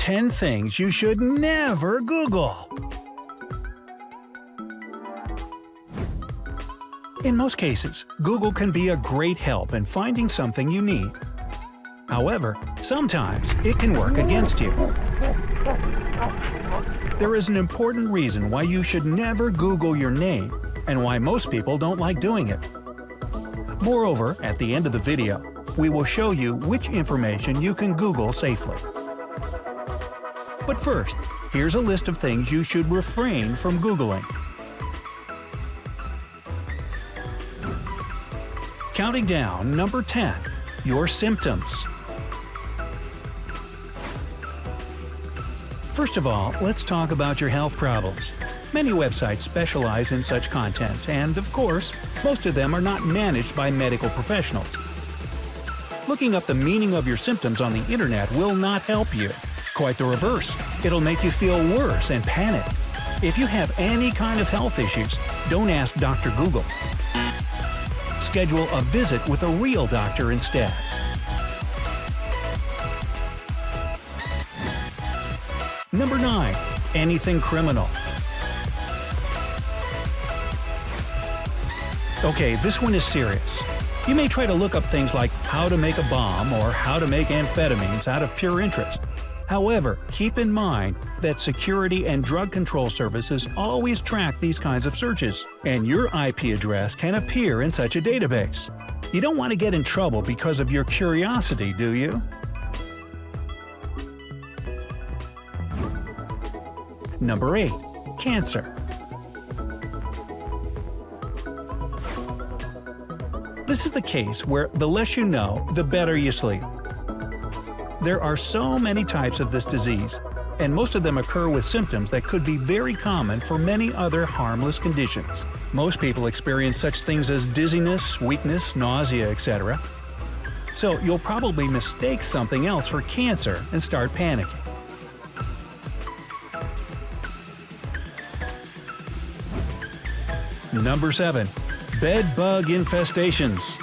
10 things you should never Google. In most cases, Google can be a great help in finding something you need. However, sometimes it can work against you. There is an important reason why you should never Google your name, and why most people don't like doing it. Moreover, at the end of the video, we will show you which information you can Google safely. But first, here's a list of things you should refrain from Googling. Counting down, number 10. Your symptoms. First of all, let's talk about your health problems. Many websites specialize in such content, and of course, most of them are not managed by medical professionals. Looking up the meaning of your symptoms on the internet will not help you. Quite the reverse. It'll make you feel worse and panic. If you have any kind of health issues, don't ask Dr. Google. Schedule a visit with a real doctor instead. Number 9. Anything criminal. Okay, this one is serious. You may try to look up things like how to make a bomb or how to make amphetamines out of pure interest. However, keep in mind that security and drug control services always track these kinds of searches, and your IP address can appear in such a database. You don't want to get in trouble because of your curiosity, do you? Number 8. Cancer. This is the case where the less you know, the better you sleep. There are so many types of this disease, and most of them occur with symptoms that could be very common for many other harmless conditions. Most people experience such things as dizziness, weakness, nausea, etc. So you'll probably mistake something else for cancer and start panicking. Number 7. Bed bug infestations.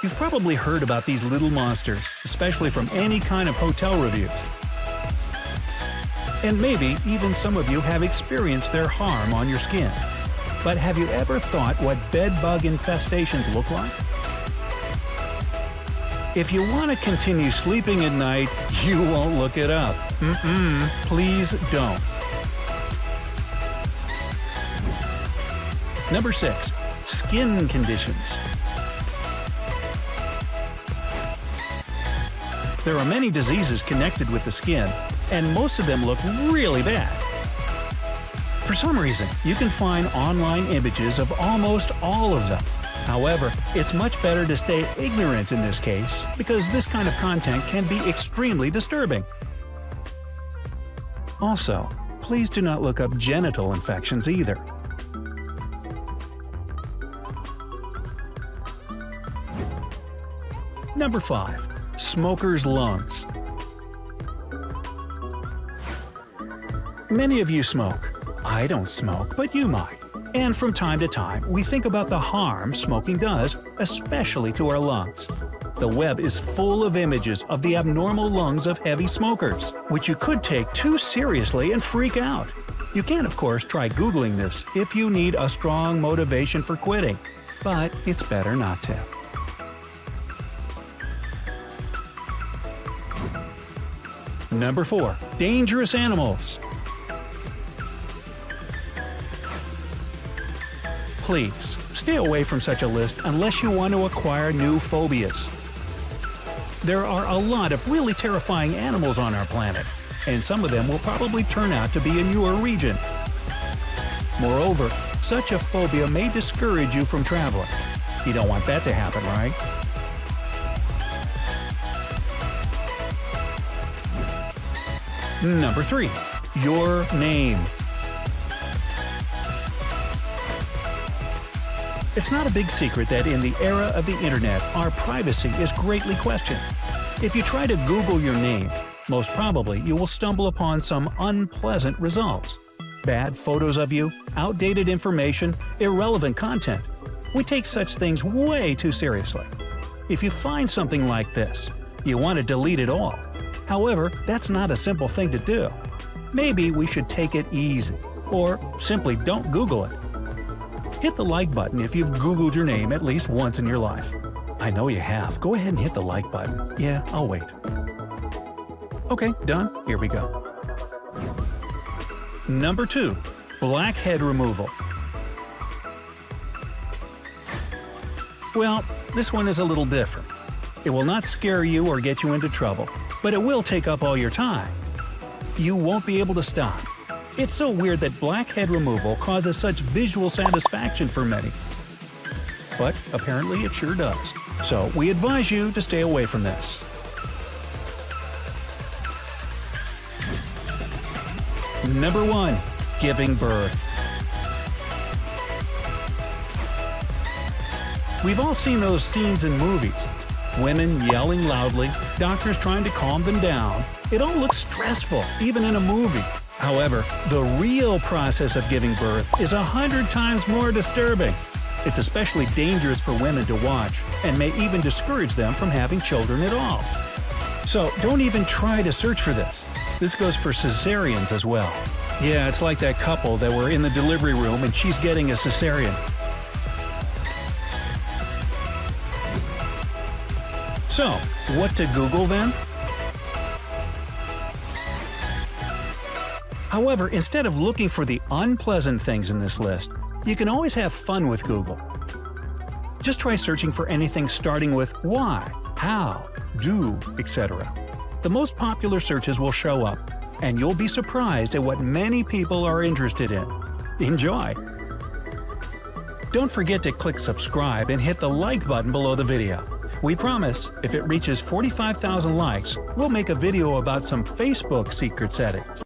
You've probably heard about these little monsters, especially from any kind of hotel reviews. And maybe even some of you have experienced their harm on your skin. But have you ever thought what bed bug infestations look like? If you want to continue sleeping at night, you won't look it up. Please don't. Number 6. Skin conditions. There are many diseases connected with the skin, and most of them look really bad. For some reason, you can find online images of almost all of them. However, it's much better to stay ignorant in this case, because this kind of content can be extremely disturbing. Also, please do not look up genital infections either. Number 5. Smoker's lungs. Many of you smoke. I don't smoke, but you might. And from time to time, we think about the harm smoking does, especially to our lungs. The web is full of images of the abnormal lungs of heavy smokers, which you could take too seriously and freak out. You can, of course, try Googling this if you need a strong motivation for quitting, but it's better not to. Number 4. Dangerous animals. Please, stay away from such a list unless you want to acquire new phobias. There are a lot of really terrifying animals on our planet, and some of them will probably turn out to be in your region. Moreover, such a phobia may discourage you from traveling. You don't want that to happen, right? Number 3. Your name. It's not a big secret that in the era of the internet, our privacy is greatly questioned. If you try to Google your name, most probably you will stumble upon some unpleasant results. Bad photos of you, outdated information, irrelevant content. We take such things way too seriously. If you find something like this, You want to delete it all. However, that's not a simple thing to do. Maybe we should take it easy, or simply don't Google it. Hit the like button if you've Googled your name at least once in your life. I know you have. Go ahead and hit the like button. Yeah, I'll wait. Okay, done. Here we go. Number 2. Blackhead removal. Well, this one is a little different. It will not scare you or get you into trouble, but it will take up all your time. You won't be able to stop. It's so weird that blackhead removal causes such visual satisfaction for many. But apparently it sure does. So we advise you to stay away from this. Number 1. Giving birth. We've all seen those scenes in movies. Women yelling loudly, doctors trying to calm them down. It all looks stressful, even in a movie. However, the real process of giving birth is 100 times more disturbing. It's especially dangerous for women to watch, and may even discourage them from having children at all. So don't even try to search for this. This goes for cesareans as well. Yeah, it's like that couple that were in the delivery room and she's getting a cesarean. So, what to Google then? However, instead of looking for the unpleasant things in this list, you can always have fun with Google. Just try searching for anything starting with why, how, do, etc. The most popular searches will show up, and you'll be surprised at what many people are interested in. Enjoy! Don't forget to click subscribe and hit the like button below the video. We promise, if it reaches 45,000 likes, we'll make a video about some Facebook secret settings.